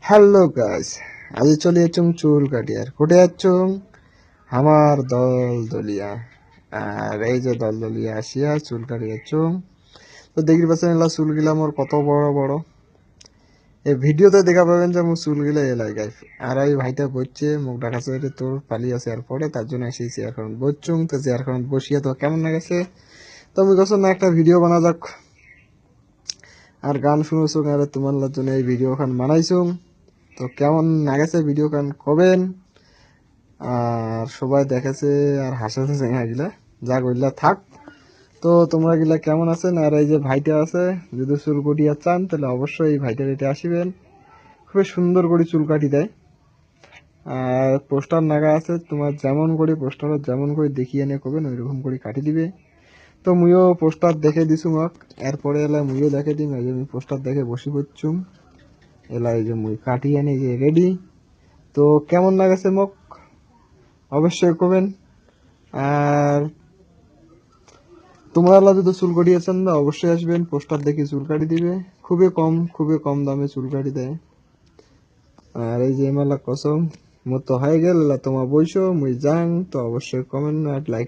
Hello guys, আজ চলে যাচ্ছুম চুল কাটিয়ার কোটে যাচ্ছুম আমার দল দলিয়া। আর এই যে দল দলিয়া আসিয়া চুল কাটি যাচ্ছুম। তো দেখি পাচ্ছেন এলা চুলগুলা মোর কত বড় বড়। এই ভিডিওতে দেখা পাবেন যে মোর চুলগুলা এলাই গাইস। আর এই ভাইটা বসছে মুখ ডাকাছে তোর পালি আছে আর পরে তার জন্য এসে চেয়ারখান বসছুম। তো চেয়ারখান বসিয়া তো কেমন লাগেছে, তো আমি কছ না একটা ভিডিও বানা যাক। আর গান শুনেছুম আর তোমার জন্য এই ভিডিও খান বানাইছুম। তো কেমন লাগেছে ভিডিও খান কবেন। আর সবাই দেখেছে আর হাসেছে চেঙ্গা গিলা, যা কইলা থাক। তো তোমরা গিলা কেমন আছেন? আর এই যে ভাইটা আছে, যদি চুল কাটিয়া চান তাহলে অবশ্যই এই ভাইটার এটা আসিবেন, খুবই সুন্দর করে চুল কাটি দেয়। আর পোস্টার নাগা আছে, তোমার যেমন করে পোস্টার যেমন করে দেখিয়ে এনে করবেন ওইরকম করে কাটি দিবে। তো মুইও পোস্টার দেখে দিছু মাক, এরপরে এলা মুইও দেখে দিম। এই যে আমি পোস্টার দেখে বসে পড়ছুম, এলা এই যে মুই কাটি এনে যে রেডি। তো কেমন লাগেছে মোক অবশ্যই করবেন। আর তোমরা যদি চুল কাটিয়েছেন না অবশ্যই আসবেন, পোস্টার দেখে চুল কাটি দিবে। খুবই কম দামে চুল কাটি দেয়। আর এই যে মেলা কসম মোর তো হয়ে গেল, তোমার বইসো মুই যাং। তো অবশ্যই কমেন্ট আর লাইক